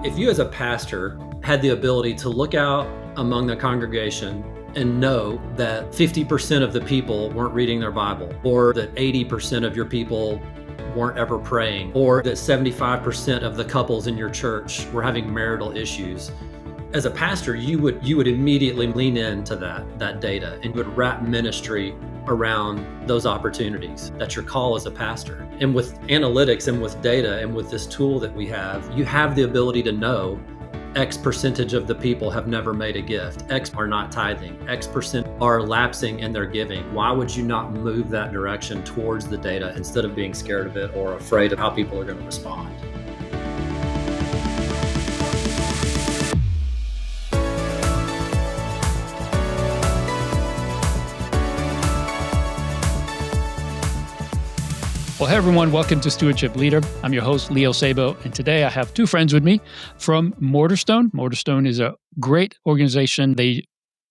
If you as a pastor had the ability to look out among the congregation and know that 50% of the people weren't reading their Bible, or that 80% of your people weren't ever praying, or that 75% of the couples in your church were having marital issues, as a pastor, you would immediately lean into that data, and you would wrap ministry around those opportunities. That's your call as a pastor. And with analytics and with data and with this tool that we have, you have the ability to know X percentage of the people have never made a gift. X are not tithing. X percent are lapsing in their giving. Why would you not move that direction towards the data instead of being scared of it or afraid of how people are going to respond? Well, hey everyone, welcome to Stewardship Leader. I'm your host, Leo Sabo, and today I have two friends with me from Mortarstone. Mortarstone is a great organization. They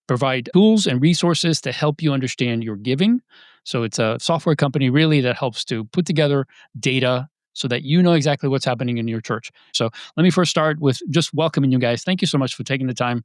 provide tools and resources to help you understand your giving. So it's a software company really that helps to put together data so that you know exactly what's happening in your church. So let me first start with just welcoming you guys. Thank you so much for taking the time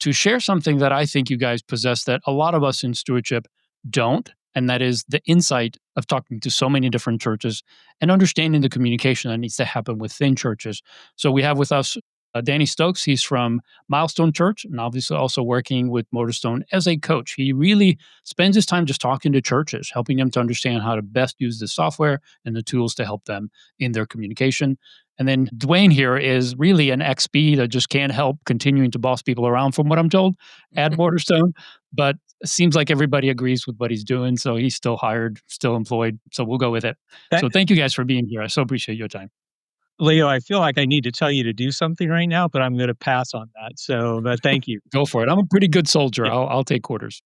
to share something that I think you guys possess that a lot of us in stewardship don't. And that is the insight of talking to so many different churches and understanding the communication that needs to happen within churches. So we have with us Danny Stokes. He's from Milestone Church and obviously also working with Mortarstone as a coach. He really spends his time just talking to churches, helping them to understand how to best use the software and the tools to help them in their communication. And then DeWayne here is really an XP that just can't help continuing to boss people around, from what I'm told, at Mortarstone. But it seems like everybody agrees with what he's doing. So he's still hired, still employed. So we'll go with it. So thank you guys for being here. I so appreciate your time. Leo, I feel like I need to tell you to do something right now, but I'm going to pass on that. So thank you. Go for it. I'm a pretty good soldier. Yeah. I'll take quarters.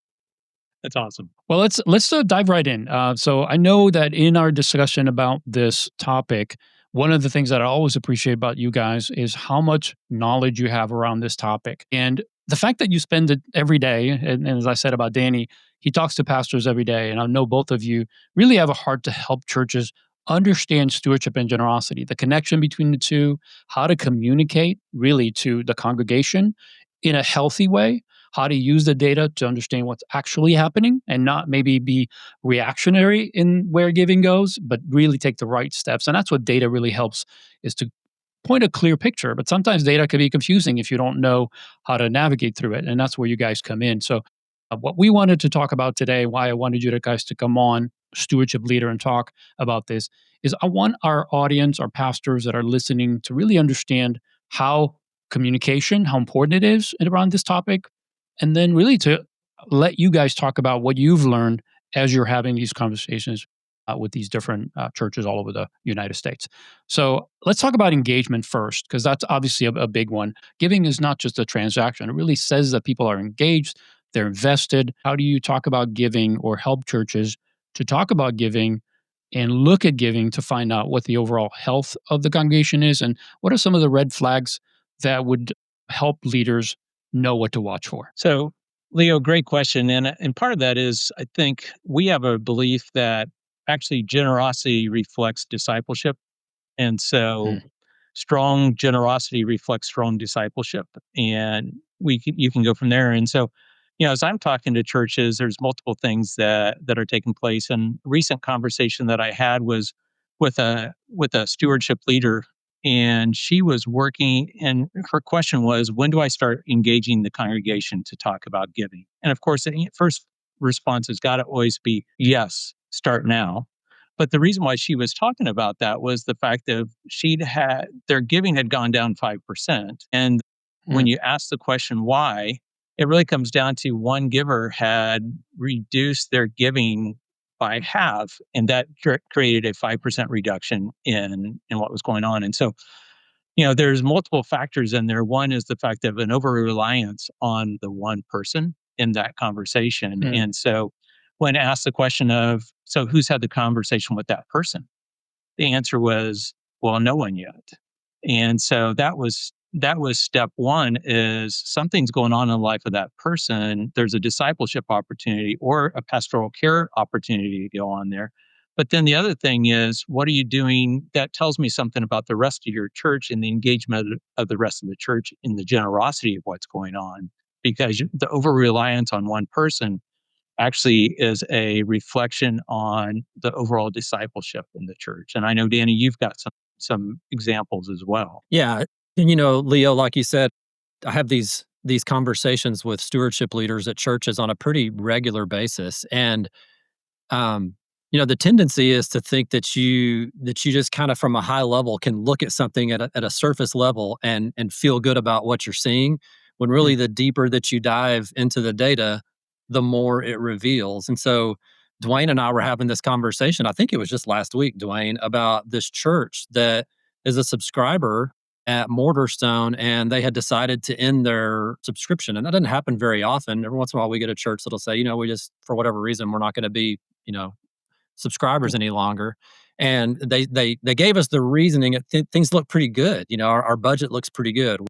That's awesome. Well, let's dive right in. So I know that in our discussion about this topic, one of the things that I always appreciate about you guys is how much knowledge you have around this topic. And the fact that you spend it every day, and as I said about Danny, he talks to pastors every day, and I know both of you really have a heart to help churches understand stewardship and generosity, the connection between the two, how to communicate really to the congregation in a healthy way, how to use the data to understand what's actually happening and not maybe be reactionary in where giving goes, but really take the right steps. And that's what data really helps, is to point a clear picture. But sometimes data can be confusing if you don't know how to navigate through it. And that's where you guys come in. So what we wanted to talk about today, why I wanted you guys to come on Stewardship Leader and talk about this, is I want our audience, our pastors that are listening, to really understand how communication, how important it is around this topic, and then really to let you guys talk about what you've learned as you're having these conversations with these different churches all over the United States. So let's talk about engagement first, because that's obviously a big one. Giving is not just a transaction. It really says that people are engaged, they're invested. How do you talk about giving or help churches to talk about giving and look at giving to find out what the overall health of the congregation is? And what are some of the red flags that would help leaders know what to watch for? So, Leo, great question. And part of that is, I think we have a belief that actually generosity reflects discipleship. And so strong generosity reflects strong discipleship. And you can go from there. And so, as I'm talking to churches, there's multiple things that are taking place. And a recent conversation that I had was with a stewardship leader, and she was working, and her question was, when do I start engaging the congregation to talk about giving? And of course, the first response has got to always be, yes, start now. But the reason why she was talking about that was the fact that their giving had gone down 5%. And when you ask the question why, it really comes down to one giver had reduced their giving by half, and that created a 5% reduction in what was going on. And so, there's multiple factors in there. One is the fact of an over-reliance on the one person in that conversation. And so when asked the question of, so who's had the conversation with that person? The answer was, well, no one yet. And so that was step one, is something's going on in the life of that person. There's a discipleship opportunity or a pastoral care opportunity to go on there. But then the other thing is, what are you doing that tells me something about the rest of your church and the engagement of the rest of the church in the generosity of what's going on? Because the over reliance on one person actually is a reflection on the overall discipleship in the church. And I know, Danny, you've got some examples as well. Yeah. And, Leo, like you said, I have these conversations with stewardship leaders at churches on a pretty regular basis. And um, the tendency is to think that you just kind of from a high level can look at something at a surface level and feel good about what you're seeing, when Mm. really the deeper that you dive into the data, the more it reveals. And so DeWayne and I were having this conversation, I think it was just last week, DeWayne, about this church that is a subscriber at Mortarstone, and they had decided to end their subscription. And that doesn't happen very often. Every once in a while we get a church that'll say, we just, for whatever reason, we're not going to be, you know, subscribers any longer. And they gave us the reasoning. Things look pretty good. Our budget looks pretty good.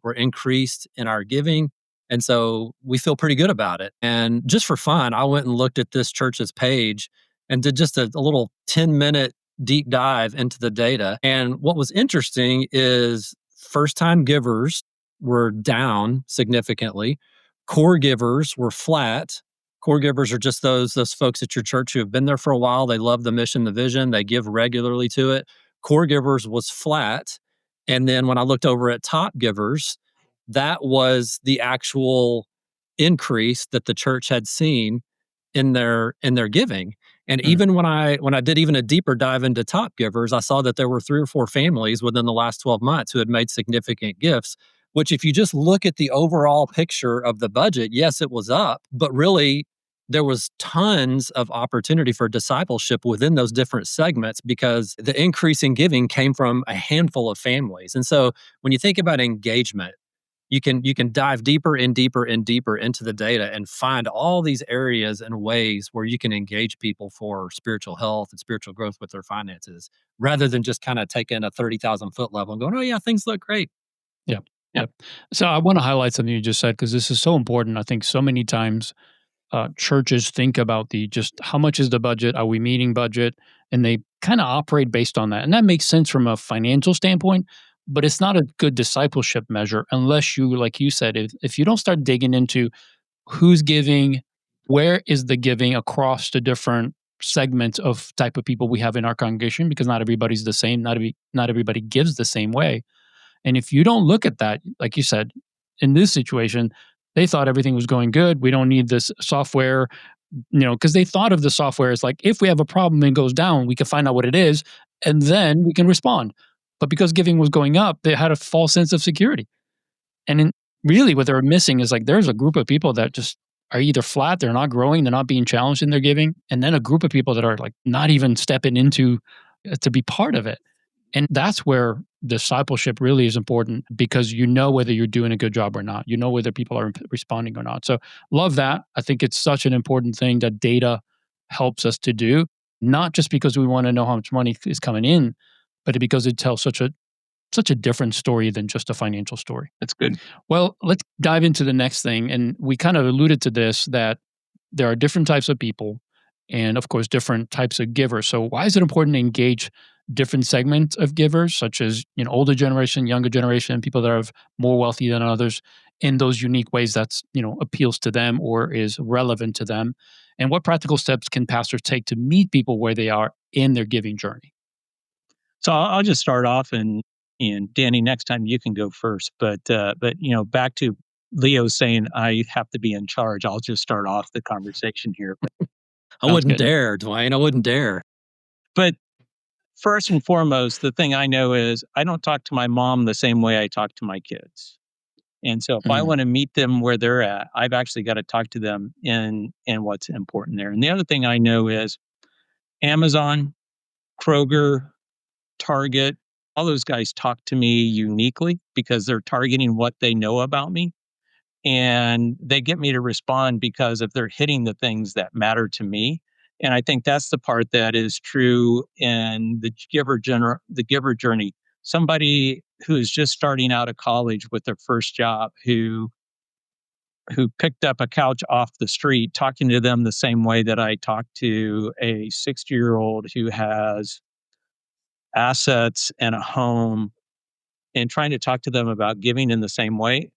We're increased in our giving. And so we feel pretty good about it. And just for fun, I went and looked at this church's page and did just a little 10-minute deep dive into the data. And what was interesting is first time givers were down significantly. Core givers were flat. Core givers are just those folks at your church who have been there for a while. They love the mission, the vision. They give regularly to it. Core givers was flat. And then when I looked over at top givers, that was the actual increase that the church had seen in their giving. And Mm. even when I did even a deeper dive into top givers, I saw that there were 3 or 4 families within the last 12 months who had made significant gifts, which if you just look at the overall picture of the budget, yes, it was up, but really there was tons of opportunity for discipleship within those different segments because the increase in giving came from a handful of families. And so when you think about engagement, you can dive deeper and deeper and deeper into the data and find all these areas and ways where you can engage people for spiritual health and spiritual growth with their finances, rather than just kind of taking a 30,000 foot level and going, oh yeah, things look great. Yeah. Yeah. Yep. So I want to highlight something you just said because this is so important. I think so many times churches think about the just how much is the budget? Are we meeting budget? And they kind of operate based on that. And that makes sense from a financial standpoint, but it's not a good discipleship measure unless you, like you said, if you don't start digging into who's giving, where is the giving across the different segments of type of people we have in our congregation, because not everybody's the same, not everybody gives the same way. And if you don't look at that, like you said, in this situation, they thought everything was going good. We don't need this software, because they thought of the software as like, if we have a problem and it goes down, we can find out what it is and then we can respond. But because giving was going up, they had a false sense of security. And really, what they're missing is like there's a group of people that just are either flat, they're not growing, they're not being challenged in their giving, and then a group of people that are like not even stepping into to be part of it. And that's where discipleship really is important because you know whether you're doing a good job or not. You know whether people are responding or not. So, love that. I think it's such an important thing that data helps us to do, not just because we want to know how much money is coming in, but because it tells such a different story than just a financial story. That's good. Well, let's dive into the next thing. And we kind of alluded to this that there are different types of people and, of course, different types of givers. So, why is it important to engage different segments of givers, such as older generation, younger generation, people that are more wealthy than others, in those unique ways that's appeals to them or is relevant to them? And what practical steps can pastors take to meet people where they are in their giving journey? So I'll just start off, and Danny, next time you can go first. But back to Leo saying I have to be in charge. I'll just start off the conversation here. I Sounds wouldn't good. dare, Dwayne. I wouldn't dare. But first and foremost, the thing I know is I don't talk to my mom the same way I talk to my kids. And so if I Mm, want to meet them where they're at, I've actually got to talk to them in what's important there. And the other thing I know is Amazon, Kroger, Target, all those guys talk to me uniquely because they're targeting what they know about me. And they get me to respond because if they're hitting the things that matter to me. And I think that's the part that is true in the giver journey. Somebody who is just starting out of college with their first job, who who picked up a couch off the street, talking to them the same way that I talk to a 60-year-old who has assets and a home, and trying to talk to them about giving in the same way,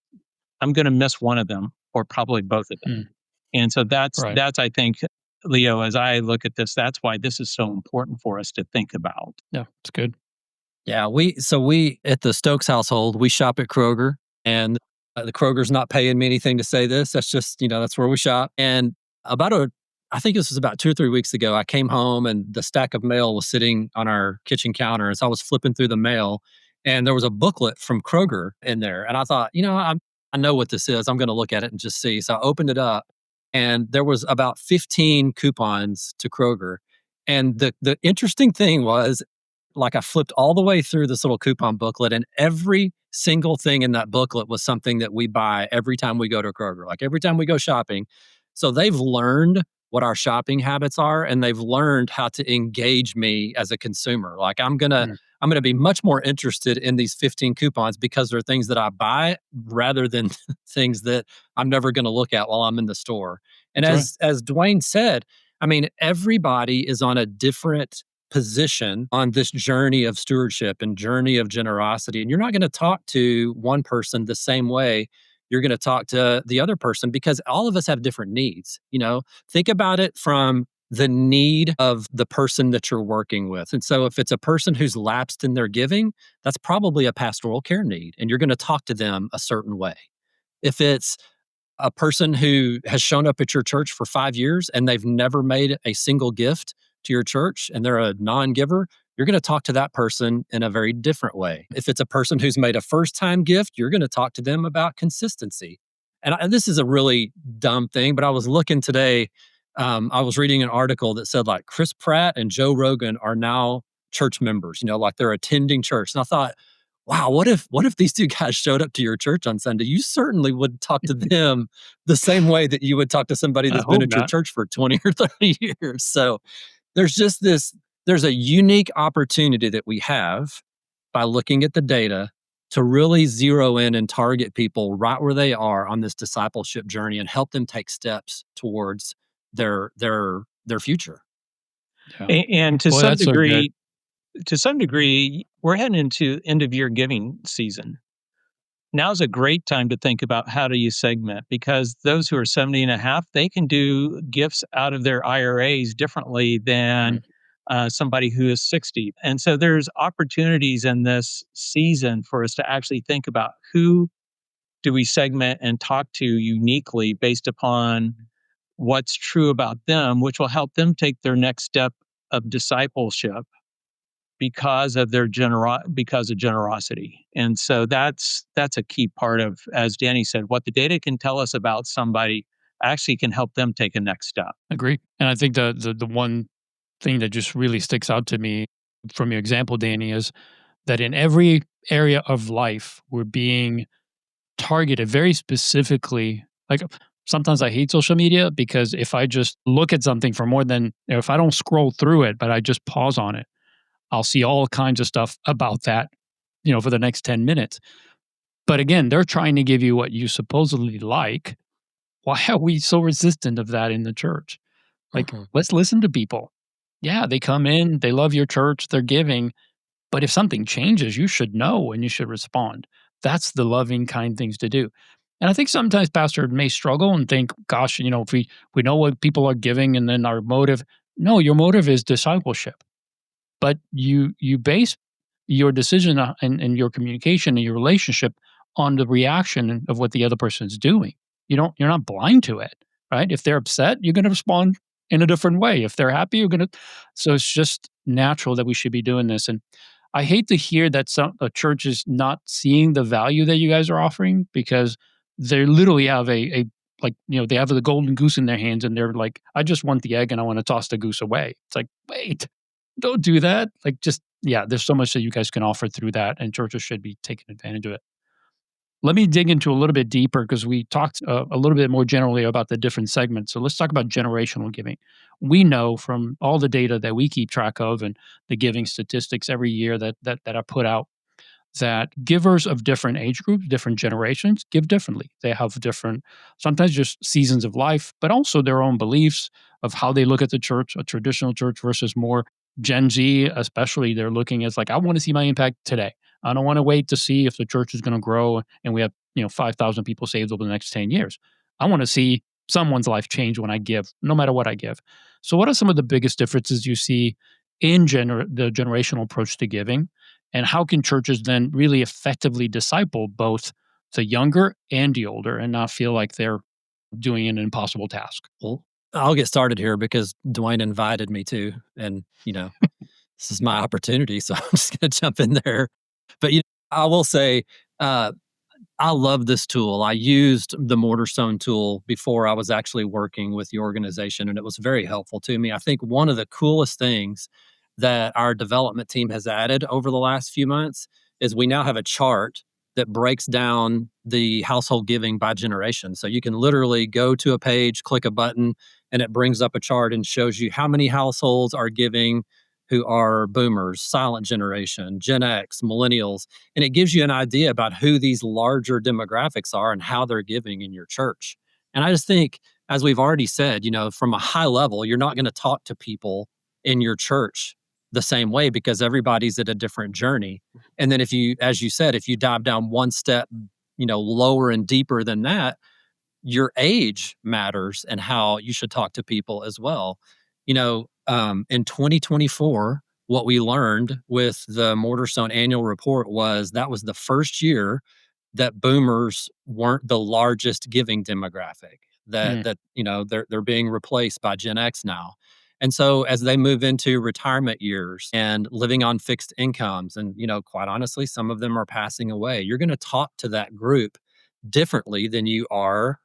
I'm going to miss one of them or probably both of them. Mm, And so right. that's I think, Leo, as I look at this, that's why this is so important for us to think about. Yeah, it's good. Yeah, we at the Stokes household, we shop at Kroger, and the Kroger's not paying me anything to say this. That's just, that's where we shop. And about a I think this was about 2 or 3 weeks ago, I came home and the stack of mail was sitting on our kitchen counter. As I was flipping through the mail, and there was a booklet from Kroger in there. And I thought, I know what this is. I'm going to look at it and just see. So I opened it up, and there was about 15 coupons to Kroger. And the interesting thing was, like, I flipped all the way through this little coupon booklet, and every single thing in that booklet was something that we buy every time we go to Kroger, like every time we go shopping. So they've learned what our shopping habits are, and they've learned how to engage me as a consumer. Like, Mm, I'm gonna be much more interested in these 15 coupons because they're things that I buy rather than things that I'm never gonna look at while I'm in the store. And that's right. as DeWayne said, I mean, everybody is on a different position on this journey of stewardship and journey of generosity. And you're not going to talk to one person the same way you're going to talk to the other person, because all of us have different needs. Think about it from the need of the person that you're working with. And so if it's a person who's lapsed in their giving, that's probably a pastoral care need, and you're going to talk to them a certain way. If it's a person who has shown up at your church for 5 years and they've never made a single gift to your church and they're a non-giver, you're going to talk to that person in a very different way. If it's a person who's made a first-time gift, you're going to talk to them about consistency. And this is a really dumb thing, but I was looking today. I was reading an article that said, like, Chris Pratt and Joe Rogan are now church members. Like, they're attending church. And I thought, wow, what if these two guys showed up to your church on Sunday? You certainly would talk to them the same way that you would talk to somebody I that's been hope at your not. church for 20 or 30 years. So there's a unique opportunity that we have by looking at the data to really zero in and target people right where they are on this discipleship journey and help them take steps towards their future. Yeah. And Boy, that's so good. to some degree, we're heading into end of year giving season. Now's a great time to think about how do you segment, because those who are 70 and a half, they can do gifts out of their IRAs differently than Mm, somebody who is 60. And so there's opportunities in this season for us to actually think about who do we segment and talk to uniquely based upon what's true about them, which will help them take their next step of discipleship because of generosity. And so that's a key part of, as Danny said, what the data can tell us about somebody actually can help them take a next step. agree. And I think the one thing that just really sticks out to me from your example, Danny, is that in every area of life, we're being targeted very specifically. Like, sometimes I hate social media because if I just look at something for more than, if I don't scroll through it, but I just pause on it, I'll see all kinds of stuff about that, for the next 10 minutes. But again, they're trying to give you what you supposedly like. Why are we so resistant of that in the church? Like, Mhm. let's listen to people. Yeah, they come in, they love your church, they're giving. But if something changes, you should know and you should respond. That's the loving, kind things to do. And I think sometimes pastors may struggle and think, gosh, if we know what people are giving and then our motive. No, your motive is discipleship. But you base your decision and your communication and your relationship on the reaction of what the other person is doing. You're not blind to it, right? If they're upset, you're going to respond in a different way. If they're happy, you're going to. So it's just natural that we should be doing this. And I hate to hear that a church is not seeing the value that you guys are offering, because they literally have a like, they have the golden goose in their hands and they're like, I just want the egg and I want to toss the goose away. It's like, wait, don't do that. Like, just, yeah, there's so much that you guys can offer through that, and churches should be taking advantage of it. Let me dig into a little bit deeper, because we talked a little bit more generally about the different segments. So let's talk about generational giving. We know from all the data that we keep track of and the giving statistics every year that are put out, that givers of different age groups, different generations give differently. They have different, sometimes just seasons of life, but also their own beliefs of how they look at the church, a traditional church versus more Gen Z, especially. They're looking as like, I want to see my impact today. I don't want to wait to see if the church is going to grow and we have, 5,000 people saved over the next 10 years. I want to see someone's life change when I give, no matter what I give. So what are some of the biggest differences you see in the generational approach to giving? And how can churches then really effectively disciple both the younger and the older and not feel like they're doing an impossible task? Well, I'll get started here because DeWayne invited me to, and this is my opportunity, so I'm just going to jump in there. But I will say, uh, I love this tool. I used the Mortarstone tool before I was actually working with the organization, and it was very helpful to me. I think one of the coolest things that our development team has added over the last few months is we now have a chart that breaks down the household giving by generation. So you can literally go to a page, click a button, and it brings up a chart and shows you how many households are giving who are boomers, silent generation, Gen X, millennials, and it gives you an idea about who these larger demographics are and how they're giving in your church. And I just think, as we've already said, from a high level, you're not going to talk to people in your church the same way because everybody's at a different journey. And then as you said, if you dive down one step, lower and deeper than that, your age matters and how you should talk to people as well. In 2024, what we learned with the Mortarstone annual report was that was the first year that boomers weren't the largest giving demographic. Mm, They're being replaced by Gen X now. And so as they move into retirement years and living on fixed incomes, and quite honestly, some of them are passing away, you're going to talk to that group differently than you are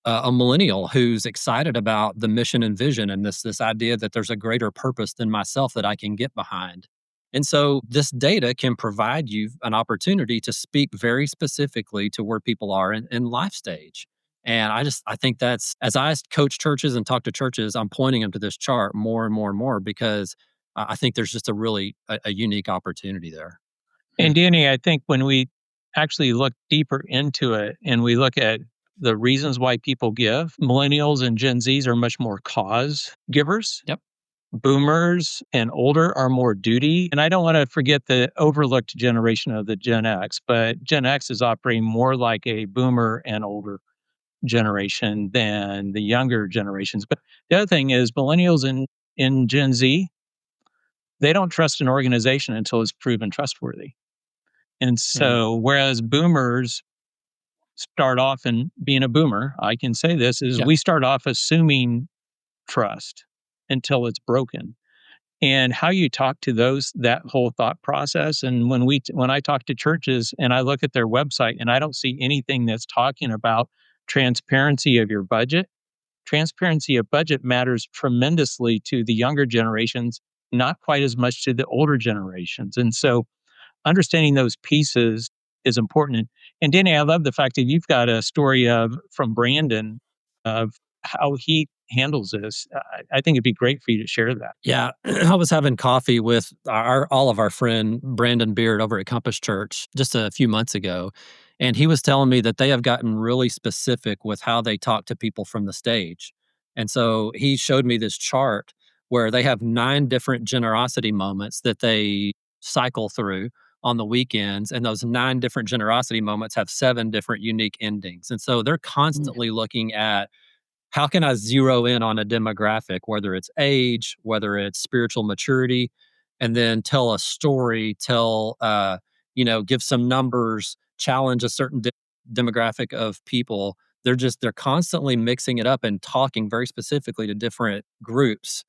a millennial who's excited about the mission and vision and this idea that there's a greater purpose than myself that I can get behind. And so this data can provide you an opportunity to speak very specifically to where people are in life stage. And I think that's, as I coach churches and talk to churches, I'm pointing them to this chart more and more and more because I think there's just a unique opportunity there. And Danny, I think when we actually look deeper into it and we look at the reasons why people give, millennials and Gen Zs are much more cause givers. yep. Boomers and older are more duty. And I don't want to forget the overlooked generation of the Gen X, but Gen X is operating more like a boomer and older generation than the younger generations. But the other thing is millennials in Gen Z, they don't trust an organization until it's proven trustworthy. And Mm, so, whereas boomers start off and being a boomer, I can say this is yeah. we start off assuming trust until it's broken. And how you talk to that whole thought process. And when I talk to churches and I look at their website and I don't see anything that's talking about transparency of your budget, transparency of budget matters tremendously to the younger generations, not quite as much to the older generations. And so understanding those pieces is important. And Danny, I love the fact that you've got a story from Brandon of how he handles this. I think it'd be great for you to share that. Yeah, I was having coffee with all of our friend Brandon Beard over at Compass Church just a few months ago, and he was telling me that they have gotten really specific with how they talk to people from the stage. And so he showed me this chart where they have 9 different generosity moments that they cycle through on the weekends, and those 9 different generosity moments have 7 different unique endings. And so they're Mm, constantly looking at how can I zero in on a demographic, whether it's age, whether it's spiritual maturity, and then tell a story, give some numbers, challenge a certain demographic of people. They're constantly mixing it up and talking very specifically to different groups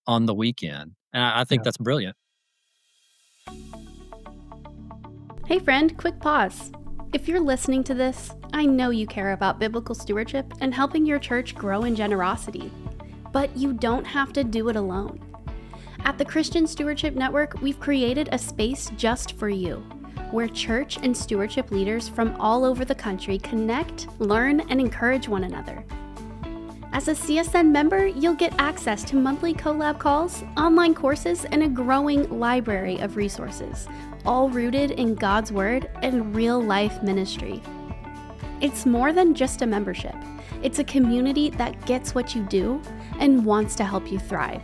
on the weekend. And I think yeah. that's brilliant. Hey friend, quick pause. If you're listening to this, I know you care about biblical stewardship and helping your church grow in generosity, but you don't have to do it alone. At the Christian Stewardship Network, we've created a space just for you, where church and stewardship leaders from all over the country connect, learn, and encourage one another. As a CSN member, you'll get access to monthly collab calls, online courses, and a growing library of resources, all rooted in God's Word and real-life ministry. It's more than just a membership. It's a community that gets what you do and wants to help you thrive.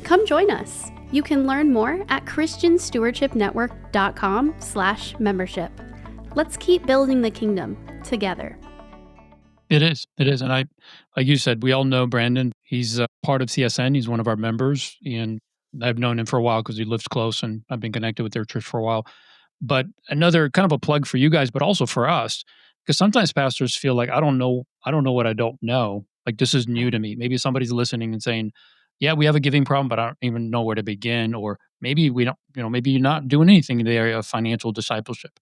Come join us. You can learn more at christianstewardshipnetwork.com/membership. Let's keep building the kingdom together. It is. And like you said, we all know Brandon. He's part of CSN. He's one of our members. And I've known him for a while because he lives close and I've been connected with their church for a while. But another kind of a plug for you guys, but also for us, because sometimes pastors feel like, I don't know what I don't know. Like this is new to me. Maybe somebody's listening and saying, yeah, we have a giving problem, but I don't even know where to begin. Or maybe we don't, maybe you're not doing anything in the area of financial discipleship.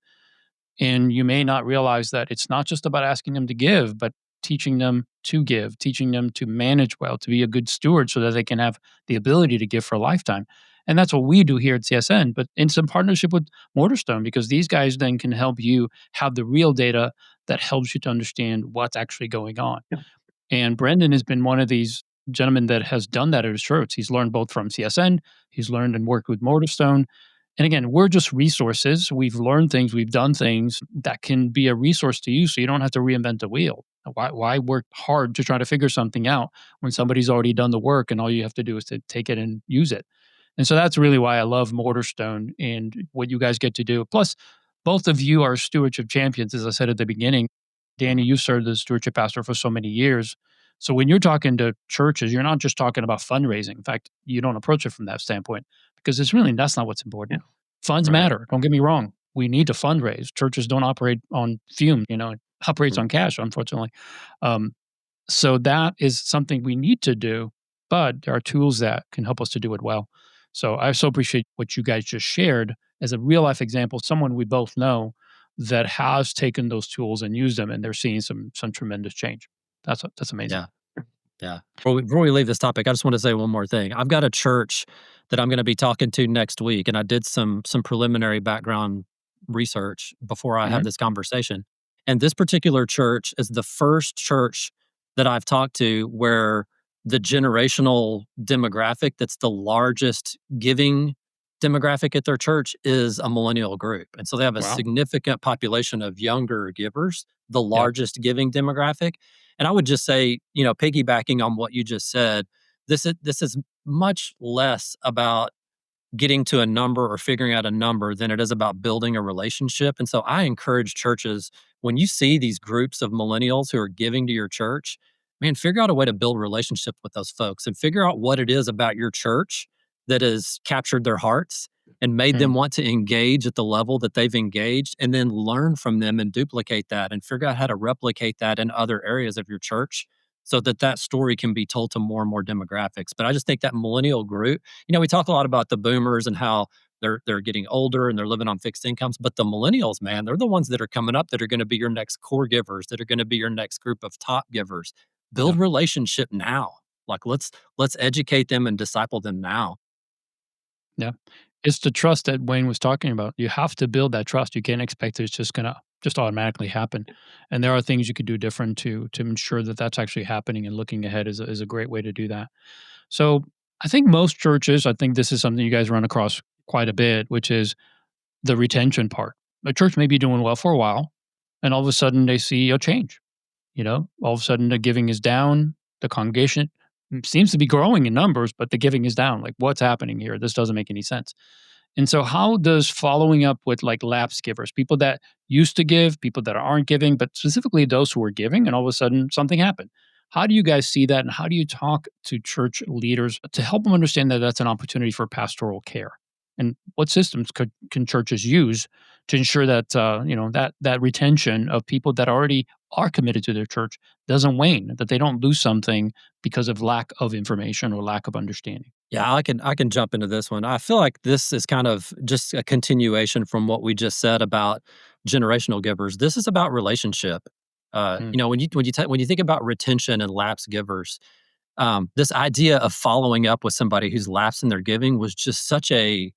And you may not realize that it's not just about asking them to give, but teaching them to give, teaching them to manage well, to be a good steward so that they can have the ability to give for a lifetime. And that's what we do here at CSN, but in some partnership with Mortarstone, because these guys then can help you have the real data that helps you to understand what's actually going on. Yeah. And Brendan has been one of these gentlemen that has done that at his church. He's learned both from CSN, he's learned and worked with Mortarstone. And again, we're just resources. We've learned things, we've done things that can be a resource to you so you don't have to reinvent the wheel. Why work hard to try to figure something out when somebody's already done the work and all you have to do is to take it and use it? And so that's really why I love Mortarstone and what you guys get to do. Plus, both of you are stewardship champions, as I said at the beginning. Danny, you served as stewardship pastor for so many years. So when you're talking to churches, you're not just talking about fundraising. In fact, you don't approach it from that standpoint because that's not what's important. Yeah. Funds matter. Don't get me wrong. We need to fundraise. Churches don't operate on fumes, it operates on cash, unfortunately. So that is something we need to do, but there are tools that can help us to do it well. So I so appreciate what you guys just shared as a real life example, someone we both know that has taken those tools and used them, and they're seeing some tremendous change. That's amazing. Yeah. Yeah. Before we leave this topic, I just want to say one more thing. I've got a church that I'm going to be talking to next week, and I did some preliminary background research before I had this conversation. And this particular church is the first church that I've talked to where the generational demographic that's the largest giving demographic at their church is a millennial group. And so they have a significant population of younger givers, the largest giving demographic. And I would just say, piggybacking on what you just said, this is much less about getting to a number or figuring out a number than it is about building a relationship. And so I encourage churches, when you see these groups of millennials who are giving to your church, man, figure out a way to build a relationship with those folks and figure out what it is about your church that has captured their hearts and made them want to engage at the level that they've engaged, and then learn from them and duplicate that and figure out how to replicate that in other areas of your church so that story can be told to more and more demographics. But I just think that millennial group, we talk a lot about the boomers and how they're getting older and they're living on fixed incomes, but the millennials, man, they're the ones that are coming up that are going to be your next core givers, that are going to be your next group of top givers. Build relationship now. Like let's educate them and disciple them now. Yeah. It's the trust that Wayne was talking about. You have to build that trust. You can't expect it's just going to automatically happen. And there are things you could do different to ensure that that's actually happening, and looking ahead is a great way to do that. So I think most churches, I think this is something you guys run across quite a bit, which is the retention part. A church may be doing well for a while, and all of a sudden they see a change. All of a sudden the giving is down, the congregation seems to be growing in numbers, but the giving is down. Like, what's happening here? This doesn't make any sense. And so how does following up with like lapsed givers, people that used to give, people that aren't giving, but specifically those who are giving, and all of a sudden something happened? How do you guys see that? And how do you talk to church leaders to help them understand that that's an opportunity for pastoral care? And what systems can churches use to ensure that that retention of people that already are committed to their church doesn't wane, that they don't lose something because of lack of information or lack of understanding? Yeah, I can jump into this one. I feel like this is kind of just a continuation from what we just said about generational givers. This is about relationship. When you think about retention and lapsed givers, this idea of following up with somebody who's lapsed in their giving was just such a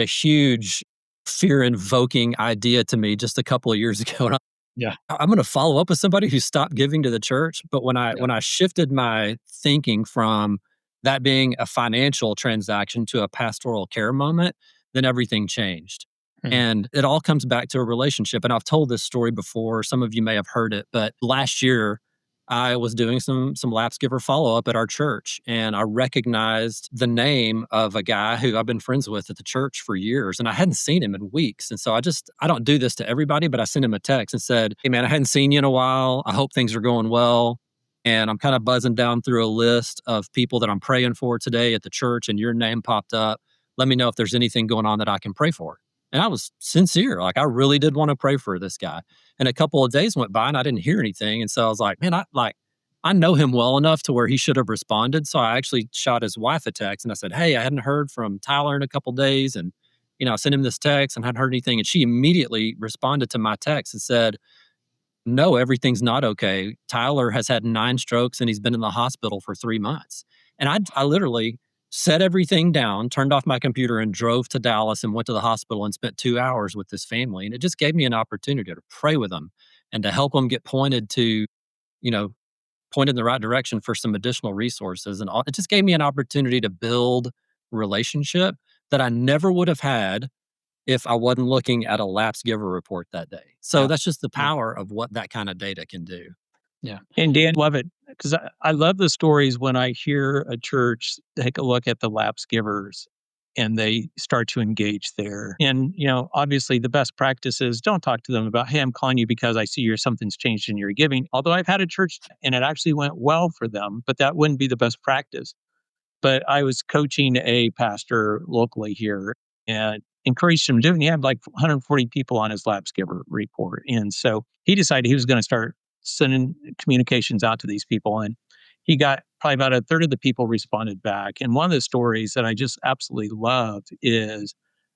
huge fear-invoking idea to me just a couple of years ago. Yeah. I'm going to follow up with somebody who stopped giving to the church. But Yeah. when I shifted my thinking from that being a financial transaction to a pastoral care moment, then everything changed. Mm. And it all comes back to a relationship. And I've told this story before. Some of you may have heard it, but last year I was doing some lapse giver follow up at our church, and I recognized the name of a guy who I've been friends with at the church for years, and I hadn't seen him in weeks. And so I don't do this to everybody, but I sent him a text and said, "Hey man, I hadn't seen you in a while. I hope things are going well. And I'm kind of buzzing down through a list of people that I'm praying for today at the church, and your name popped up. Let me know if there's anything going on that I can pray for." And I was sincere. Like, I really did want to pray for this guy. And a couple of days went by and I didn't hear anything. And so I was like, man, I know him well enough to where he should have responded. So I actually shot his wife a text and I said, "Hey, I hadn't heard from Tyler in a couple of days. And, I sent him this text and hadn't heard anything." And she immediately responded to my text and said, "No, everything's not okay. Tyler has had 9 strokes and he's been in the hospital for 3 months." And I literally set everything down, turned off my computer and drove to Dallas and went to the hospital and spent 2 hours with this family. And it just gave me an opportunity to pray with them and to help them get you know, pointed in the right direction for some additional resources. And it just gave me an opportunity to build relationship that I never would have had if I wasn't looking at a lapse giver report that day. So Yeah. that's just the Yeah. power of what that kind of data can do. Yeah. And Dan, love it because I love the stories when I hear a church take a look at the lapse givers and they start to engage there. And, obviously the best practice is don't talk to them about, "Hey, I'm calling you because I see something's changed in your giving." Although I've had a church and it actually went well for them, but that wouldn't be the best practice. But I was coaching a pastor locally here and encouraged him to do it. And he had like 140 people on his lapse giver report. And so he decided he was going to start sending communications out to these people. And he got probably about a third of the people responded back. And one of the stories that I just absolutely loved is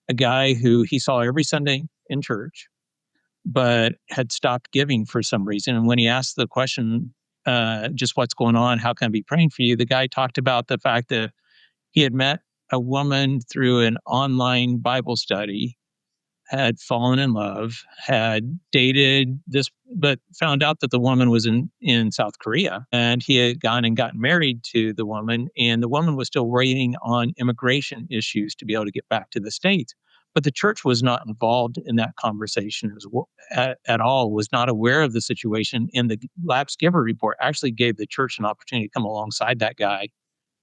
a guy who he saw every Sunday in church, but had stopped giving for some reason. And when he asked the question, just what's going on, how can I be praying for you? The guy talked about the fact that he had met a woman through an online Bible study, had fallen in love, had dated this, but found out that the woman was in South Korea. And he had gone and gotten married to the woman, and the woman was still waiting on immigration issues to be able to get back to the States. But the church was not involved in that conversation at all, was not aware of the situation. And the lapse giver report actually gave the church an opportunity to come alongside that guy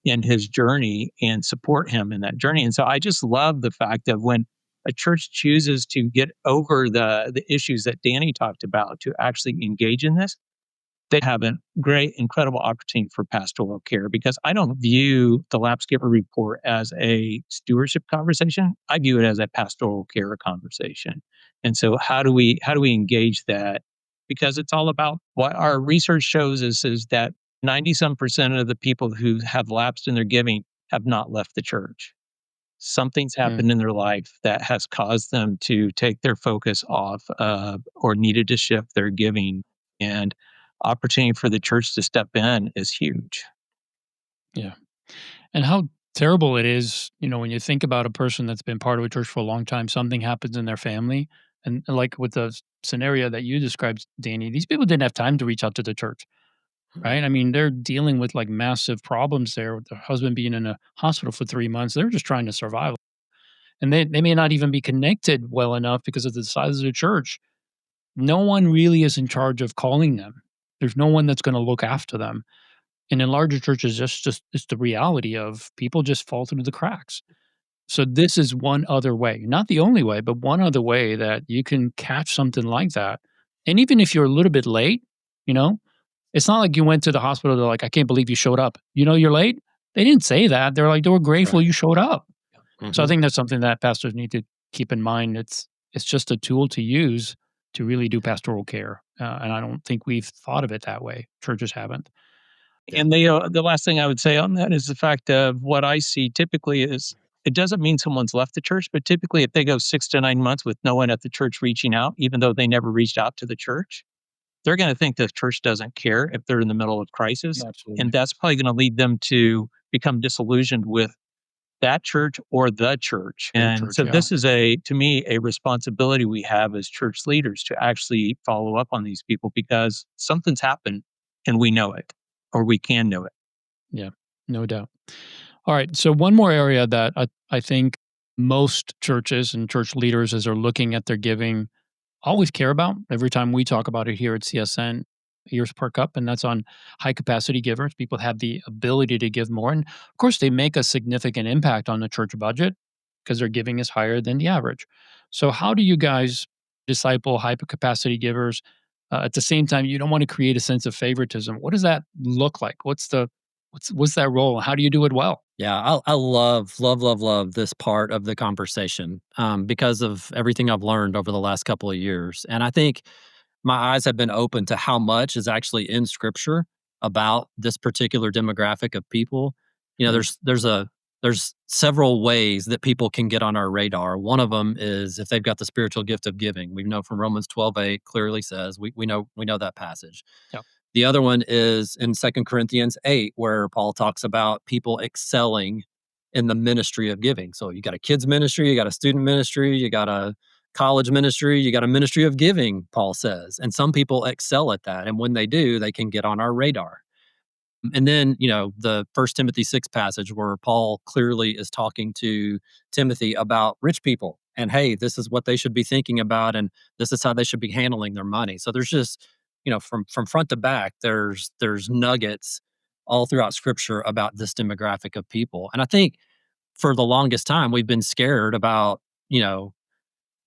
in his journey and support him in that journey. And so I just love the fact that when a church chooses to get over the issues that Danny talked about to actually engage in this, they have a great, incredible opportunity for pastoral care, because I don't view the lapse giver report as a stewardship conversation. I view it as a pastoral care conversation. And so how do we engage that? Because it's all about what our research shows is that 90 some percent of the people who have lapsed in their giving have not left the church. Something's happened in their life that has caused them to take their focus off or needed to shift their giving. And opportunity for the church to step in is huge. Yeah. And how terrible it is, when you think about a person that's been part of a church for a long time, something happens in their family. And like with the scenario that you described, Danny, these people didn't have time to reach out to the church, right? I mean, they're dealing with like massive problems there with their husband being in a hospital for 3 months. They're just trying to survive. And they may not even be connected well enough because of the size of the church. No one really is in charge of calling them. There's no one that's going to look after them. And in larger churches, just it's the reality of people just fall through the cracks. So this is one other way, not the only way, but one other way that you can catch something like that. And even if you're a little bit late, you know, it's not like you went to the hospital. They're like, "I can't believe you showed up. You're late." They didn't say that. They're like, they were grateful Right. you showed up. So I Mhm. think that's something that pastors need to keep in mind. It's just a tool to use to really do pastoral care, and I don't think we've thought of it that way. Churches haven't. Yeah. And the last thing I would say on that is the fact of what I see typically is it doesn't mean someone's left the church, but typically if they go 6 to 9 months with no one at the church reaching out, even though they never reached out to the church, they're going to think the church doesn't care if they're in the middle of crisis. Absolutely. And that's probably going to lead them to become disillusioned with that church or the church. And church, so yeah. this is to me, a responsibility we have as church leaders to actually follow up on these people because something's happened and we know it, or we can know it. Yeah, no doubt. All right. So one more area that I think most churches and church leaders, as they're looking at their giving, always care about every time we talk about it here at CSN, ears perk up, and that's on high capacity givers. People have the ability to give more. And of course, they make a significant impact on the church budget because their giving is higher than the average. So, how do you guys disciple high capacity givers? At the same time, you don't want to create a sense of favoritism. What does that look like? What's that role? How do you do it well? Yeah, I love this part of the conversation because of everything I've learned over the last couple of years. And I think my eyes have been open to how much is actually in scripture about this particular demographic of people. You know, Mm. there's several ways that people can get on our radar. One of them is if they've got the spiritual gift of giving. We know from Romans 12:8 clearly says we know that passage. Yeah. The other one is in 2 Corinthians 8, where Paul talks about people excelling in the ministry of giving. So you got a kids ministry, you got a student ministry, you got a college ministry, you got a ministry of giving, Paul says. And some people excel at that. And when they do, they can get on our radar. And then, the First Timothy 6 passage where Paul clearly is talking to Timothy about rich people and hey, this is what they should be thinking about and this is how they should be handling their money. So there's just, from front to back, there's nuggets all throughout scripture about this demographic of people. And I think for the longest time we've been scared about,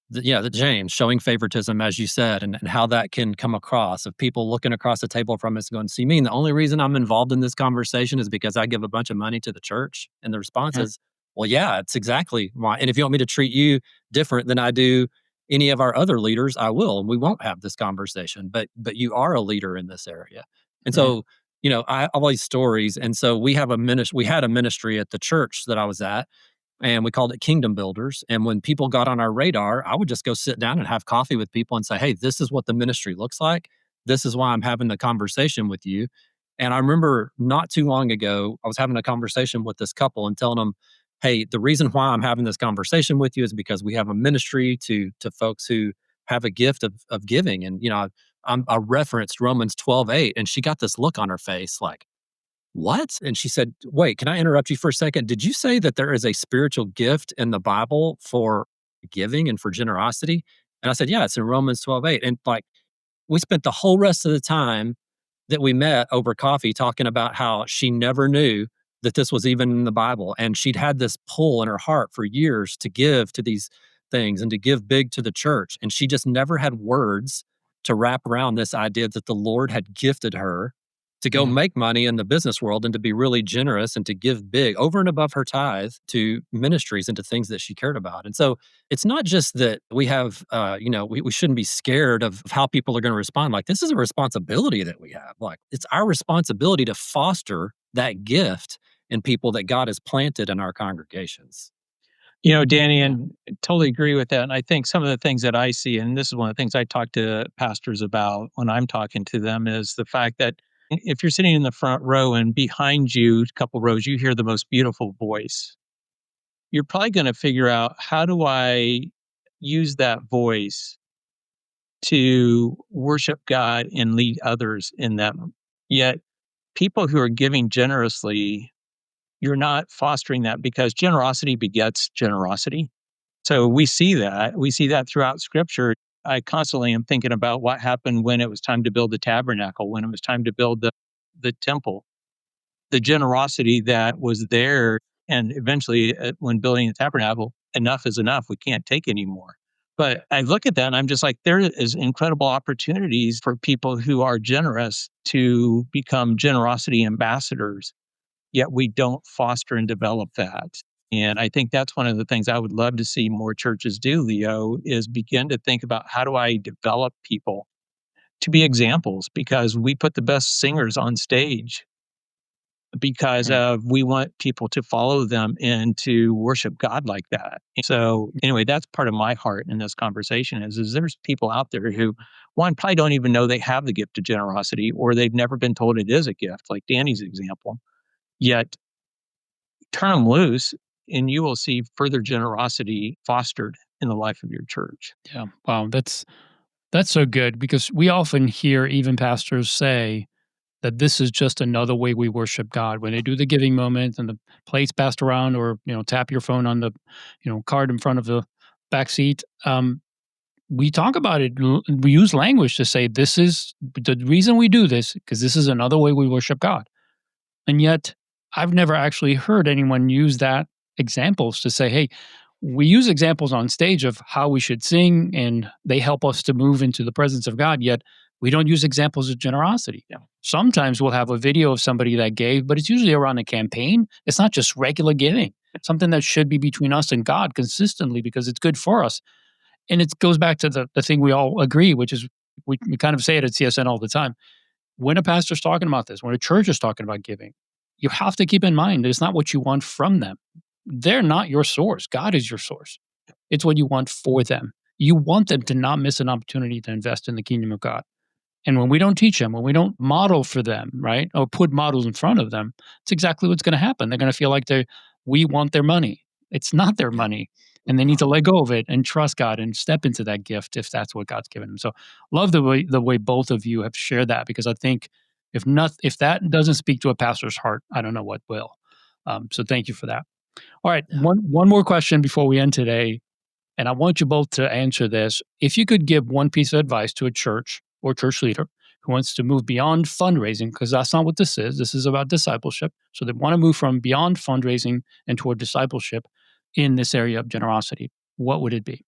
the James showing favoritism, as you said, and how that can come across of people looking across the table from us going, see me, and the only reason I'm involved in this conversation is because I give a bunch of money to the church. And the response Mhm. is, well, yeah, it's exactly why. And if you want me to treat you different than I do any of our other leaders, I will, and we won't have this conversation. But you are a leader in this area. And Right. so, I have all these stories. And so we had a ministry at the church that I was at and we called it Kingdom Builders. And when people got on our radar, I would just go sit down and have coffee with people and say, hey, this is what the ministry looks like. This is why I'm having the conversation with you. And I remember not too long ago, I was having a conversation with this couple and telling them, hey, the reason why I'm having this conversation with you is because we have a ministry to folks who have a gift of giving. And, I referenced Romans 12:8, and she got this look on her face like, what? And she said, wait, can I interrupt you for a second? Did you say that there is a spiritual gift in the Bible for giving and for generosity? And I said, yeah, it's in Romans 12:8. And like, we spent the whole rest of the time that we met over coffee talking about how she never knew that this was even in the Bible. And she'd had this pull in her heart for years to give to these things and to give big to the church. And she just never had words to wrap around this idea that the Lord had gifted her to go Mhm. make money in the business world and to be really generous and to give big over and above her tithe to ministries and to things that she cared about. And so it's not just that we have, we shouldn't be scared of how people are going to respond. Like, this is a responsibility that we have. Like, it's our responsibility to foster that gift in people that God has planted in our congregations. Danny, Yeah. and totally agree with that. And I think some of the things that I see, and this is one of the things I talk to pastors about when I'm talking to them, is the fact that if you're sitting in the front row and behind you, a couple rows, you hear the most beautiful voice, you're probably going to figure out, how do I use that voice to worship God and lead others in them? Yet, people who are giving generously, you're not fostering that because generosity begets generosity. So we see that. We see that throughout scripture. I constantly am thinking about what happened when it was time to build the tabernacle, when it was time to build the temple, the generosity that was there. And eventually, when building the tabernacle, enough is enough. We can't take anymore. But I look at that and I'm just like, there is incredible opportunities for people who are generous to become generosity ambassadors, yet we don't foster and develop that. And I think that's one of the things I would love to see more churches do, Leo, is begin to think about, how do I develop people to be examples? Because we put the best singers on stage because Right. we want people to follow them and to worship God like that. So anyway, that's part of my heart in this conversation is there's people out there who, one, probably don't even know they have the gift of generosity, or they've never been told it is a gift, like Danny's example. Yet turn them loose and you will see further generosity fostered in the life of your church. Yeah. Wow. That's so good because we often hear even pastors say that this is just another way we worship God. When they do the giving moment and the plates passed around, or tap your phone on the card in front of the back seat. We talk about it. We use language to say this is the reason we do this because this is another way we worship God. And yet, I've never actually heard anyone use that examples to say, hey, we use examples on stage of how we should sing and they help us to move into the presence of God, yet we don't use examples of generosity. Yeah. Sometimes we'll have a video of somebody that gave, but it's usually around a campaign. It's not just regular giving, something that should be between us and God consistently because it's good for us. And it goes back to the thing we all agree, which is we kind of say it at CSN all the time. When a pastor's talking about this, when a church is talking about giving, you have to keep in mind that it's not what you want from them. They're not your source. God is your source. It's what you want for them. You want them to not miss an opportunity to invest in the kingdom of God. And when we don't teach them, when we don't model for them, right, or put models in front of them, it's exactly what's going to happen. They're going to feel like we want their money. It's not their money. And they need to let go of it and trust God and step into that gift if that's what God's given them. So love the way both of you have shared that, because I think if that doesn't speak to a pastor's heart, I don't know what will. So thank you for that. All right, Yeah. one more question before we end today, and I want you both to answer this. If you could give one piece of advice to a church or church leader who wants to move beyond fundraising, because that's not what this is about discipleship. So they want to move from beyond fundraising and toward discipleship in this area of generosity, what would it be?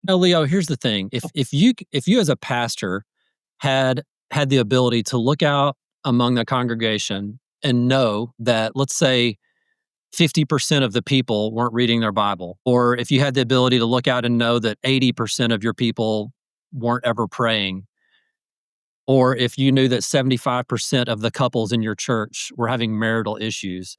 No, Leo, here's the thing. If you as a pastor had the ability to look out among the congregation and know that, let's say, 50% of the people weren't reading their Bible, or if you had the ability to look out and know that 80% of your people weren't ever praying, or if you knew that 75% of the couples in your church were having marital issues,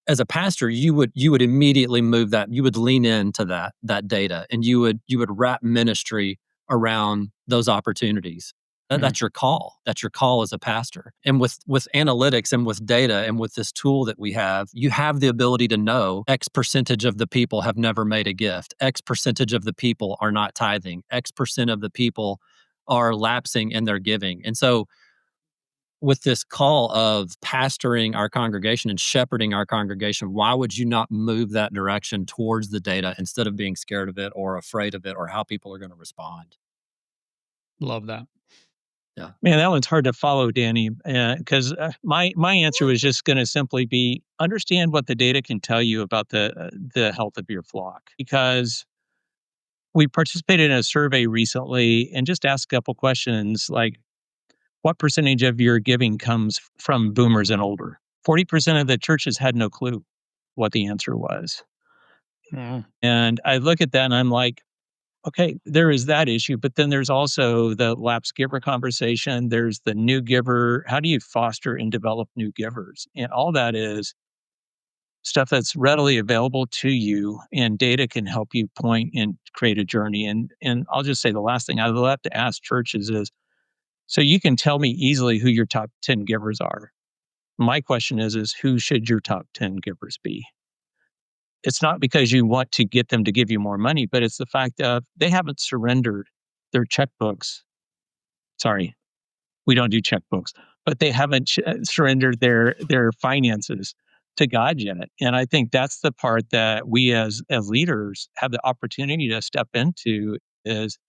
as a pastor, you would immediately move that. You would lean into that data, and you would wrap ministry around those opportunities. That's your call. That's your call as a pastor. And with analytics and with data and with this tool that we have, you have the ability to know X percentage of the people have never made a gift. X percentage of the people are not tithing. X percent of the people are lapsing in their giving. And so with this call of pastoring our congregation and shepherding our congregation, why would you not move that direction towards the data instead of being scared of it or afraid of it or how people are going to respond? Love that. Yeah. Man, that one's hard to follow, Danny, because my answer was just going to simply be understand what the data can tell you about the health of your flock. Because we participated in a survey recently and just asked a couple questions like, what percentage of your giving comes from boomers and older? 40% of the churches had no clue what the answer was. Mm. And I look at that and I'm like, okay, there is that issue, but then there's also the lapsed giver conversation. There's the new giver. How do you foster and develop new givers? And all that is stuff that's readily available to you, and data can help you point and create a journey. And I'll just say the last thing I'd love to ask churches is, so you can tell me easily who your top 10 givers are. My question is who should your top 10 givers be? It's not because you want to get them to give you more money, but it's the fact of they haven't surrendered their checkbooks. Sorry, we don't do checkbooks, but they haven't surrendered their finances to God yet. And I think that's the part that we as leaders have the opportunity to step into, is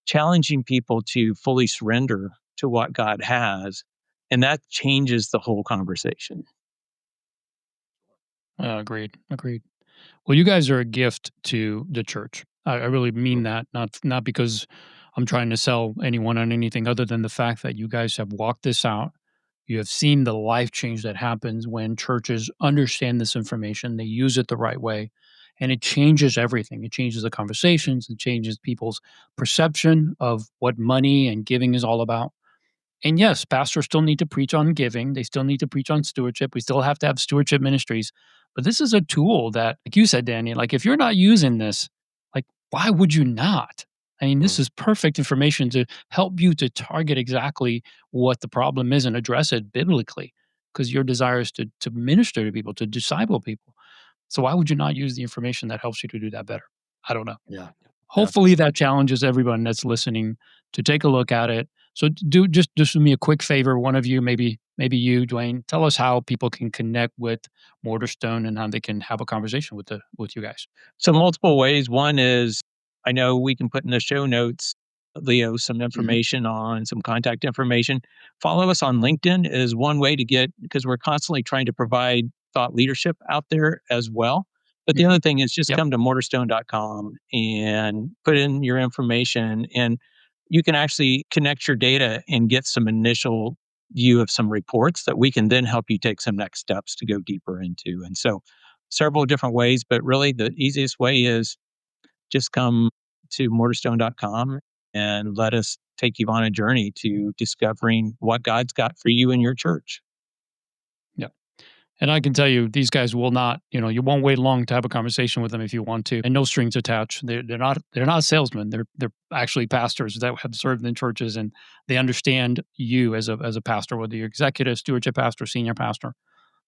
challenging people to fully surrender to what God has. And that changes the whole conversation. Agreed. Well, you guys are a gift to the church. I really mean that, not because I'm trying to sell anyone on anything other than the fact that you guys have walked this out. You have seen the life change that happens when churches understand this information, they use it the right way, and it changes everything. It changes the conversations, it changes people's perception of what money and giving is all about. And yes, pastors still need to preach on giving. They still need to preach on stewardship. We still have to have stewardship ministries. But this is a tool that, like you said, Danny, like if you're not using this, like why would you not? I mean, this is perfect information to help you to target exactly what the problem is and address it biblically, because your desire is to minister to people, to disciple people. So why would you not use the information that helps you to do that better? I don't know. Yeah. Hopefully that challenges everyone that's listening to take a look at it. So just do me a quick favor, one of you, maybe you, DeWayne, tell us how people can connect with Mortarstone and how they can have a conversation with you guys. So multiple ways. One is, I know we can put in the show notes, Leo, some information on some contact information. Follow us on LinkedIn is one way to get, because we're constantly trying to provide thought leadership out there as well. But the other thing is just come to mortarstone.com and put in your information, and you can actually connect your data and get some initial view of some reports that we can then help you take some next steps to go deeper into. And so several different ways, but really the easiest way is just come to mortarstone.com and let us take you on a journey to discovering what God's got for you in your church. And I can tell you, these guys will not, you won't wait long to have a conversation with them if you want to, and no strings attached. They're not salesmen. They're actually pastors that have served in churches, and they understand you as a pastor, whether you're executive, stewardship pastor, senior pastor.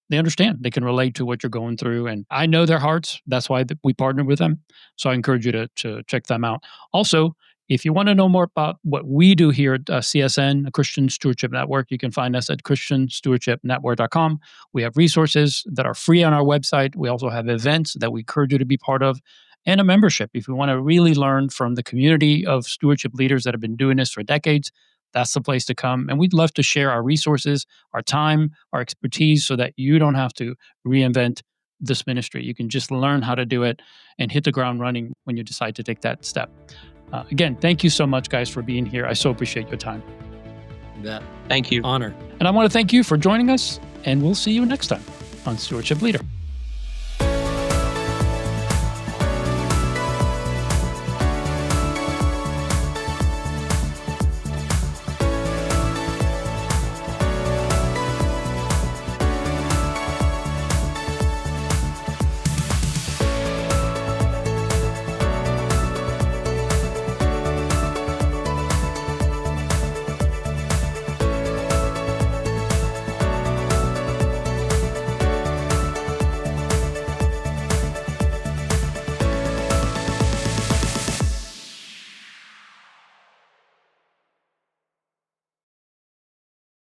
They understand. They can relate to what you're going through, and I know their hearts. That's why we partnered with them. So I encourage you to check them out. Also, if you want to know more about what we do here at CSN, a Christian Stewardship Network, you can find us at christianstewardshipnetwork.com. We have resources that are free on our website. We also have events that we encourage you to be part of, and a membership. If you want to really learn from the community of stewardship leaders that have been doing this for decades, that's the place to come. And we'd love to share our resources, our time, our expertise, so that you don't have to reinvent this ministry. You can just learn how to do it and hit the ground running when you decide to take that step. Again, thank you so much, guys, for being here. I so appreciate your time. Yeah. Thank you. Honor. And I want to thank you for joining us, and we'll see you next time on Stewardship Leader.